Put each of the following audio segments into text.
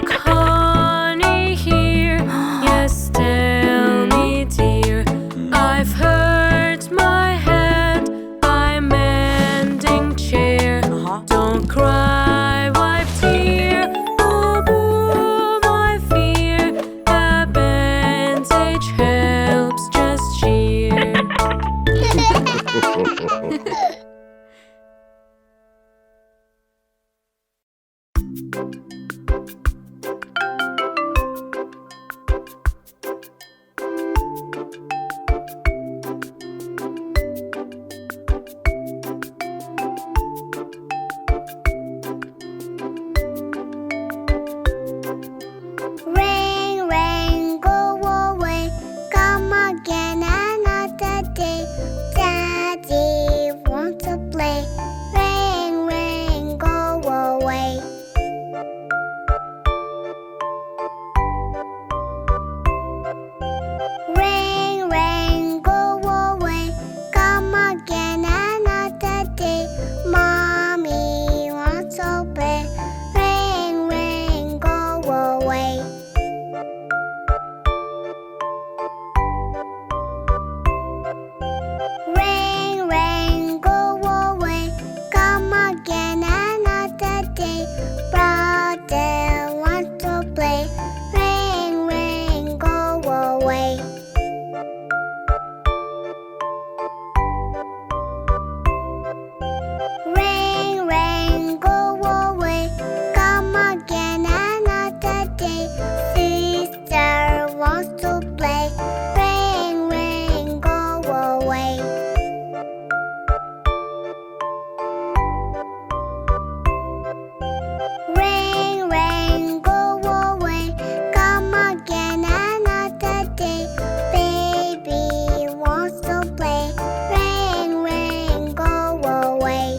like honey here. Yes, tell me, dear. I've hurt my head. I'm mending chair. Don't cry, wipe tear. Oh, boo, my fear. A bandage helps, just cheer. Rain, rain, go away. Come again another day. Daddy wants to play. Rain, rain, go away. Rain, rain, go away. Come again another day. Mommy wants to play. Rain, rain, go away. Rain, rain, go away. Come again another day. Brother wants to play. Rain, rain, go away. Rain, rain, go away. Come again another day. Sister wants to play. Rain, rain, go away. Rain, rain, go away. Come again another day. Baby wants to play. Rain, rain, go away.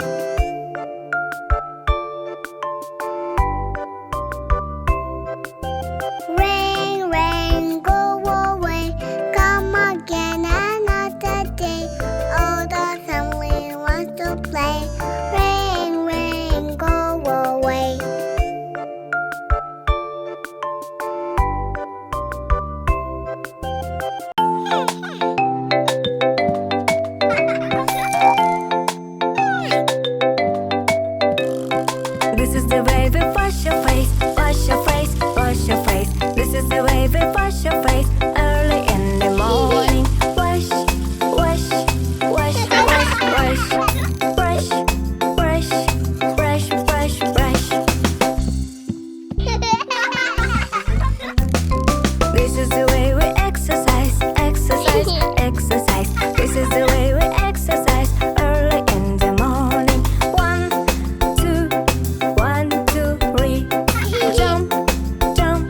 Rain, rain, go away. Come again another day. All the family wants to play. Rain, rain, go away. This is the way we wash your face, wash your face, wash your face. This is the way we wash your face early in the morning. Wash, wash, wash, wash, wash. Brush, brush, brush, brush, brush. This is the way we exercise, exercise, exercise. This is the way we exercise early in the morning. 1, 2, 1, 2, 3. Jump, jump,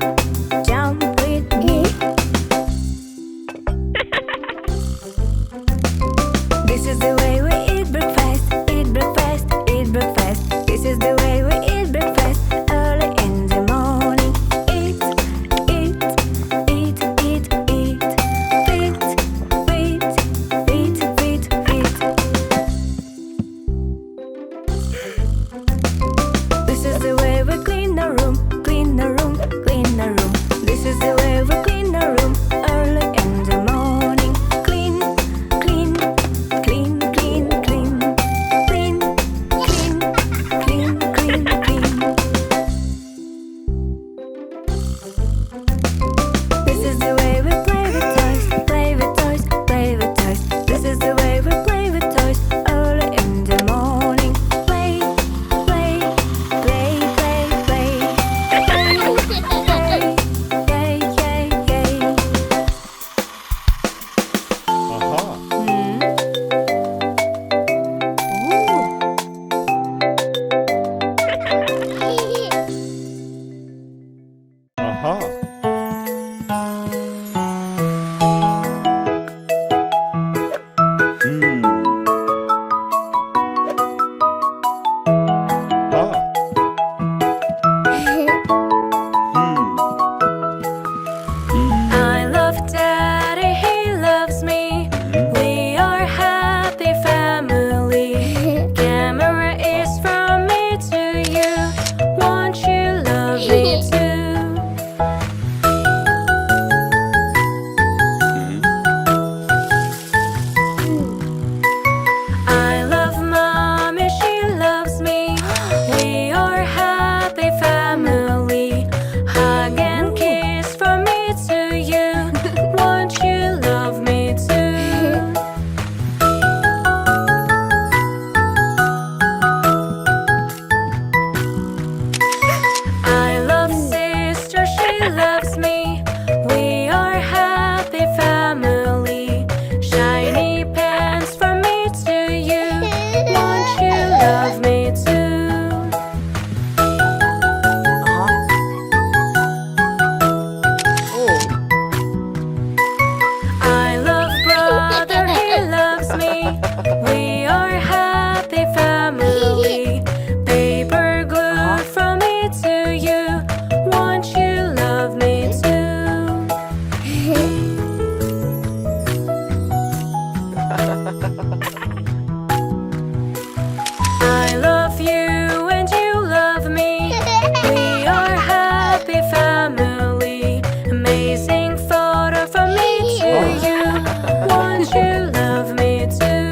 jump with me. This is the way we eat breakfast, eat breakfast, eat breakfast. This is the way we eat breakfast early in the morning. Eat, eat, eat, eat, eat. Feed, feed, feed, feed, feed. This is the way we clean the room, clean the room, clean the room. This is the way we clean the room early in the morning. Clean, clean, clean, clean, clean. Clean, clean, clean, clean, clean. This is the way we play with toys, play with toys, play with toys. This is the way we play with toys early in the morning. Play, play, play, play, play. Play, play, yay, yay, yay. I love Daddy, he loves me. We are happy family. Camera is from me to you. Won't you love me too? loves me. We are happy family. Shiny pants from me to you. Won't you love me too? I love brother, he loves me. We are happy family. Paper glue from me to you. Won't you love me too? I love you and you love me. We are happy family. Amazing photo from me to you. Won't you love me too?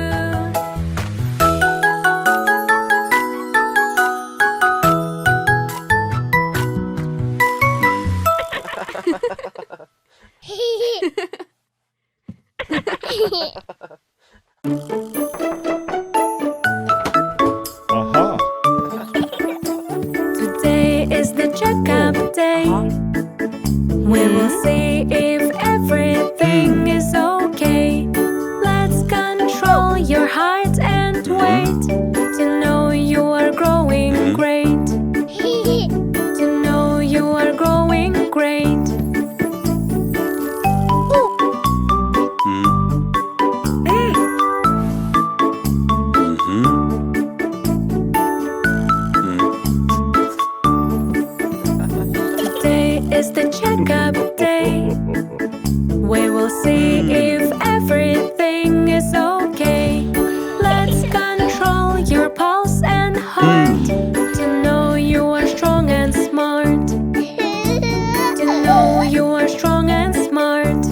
Aha. Today is the checkup day. We will see if everything is okay. Let's control your heart and wait to know you are growing great. To know you are growing great. Today is the checkup day. We will see if everything is okay. Let's control your pulse and heart to know you are strong and smart. To know you are strong and smart.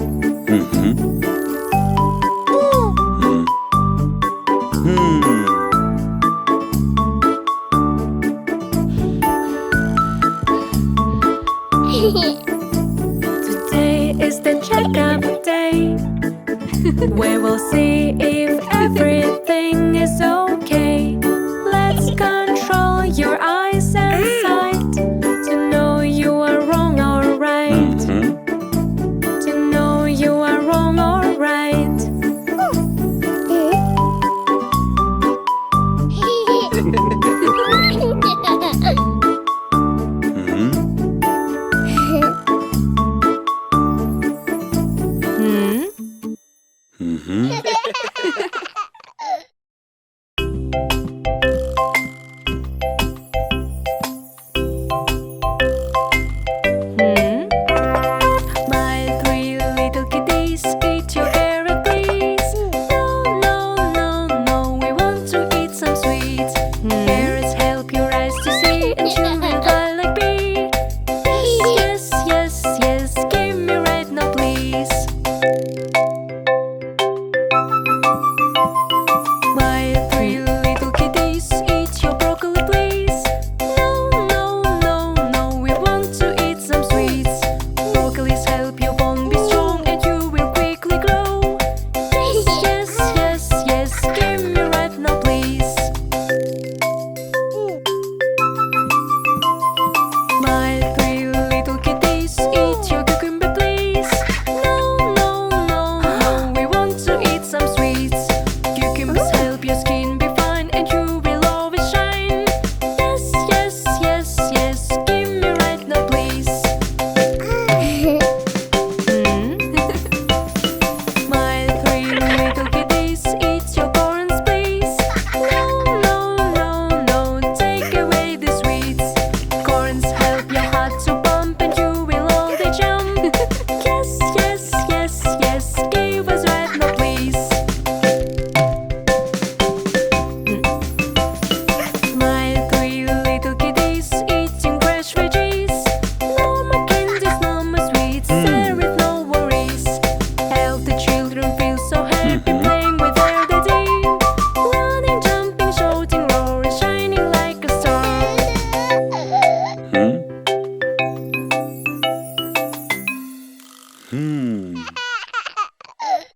Today is the checkup day. We will see if everything is okay.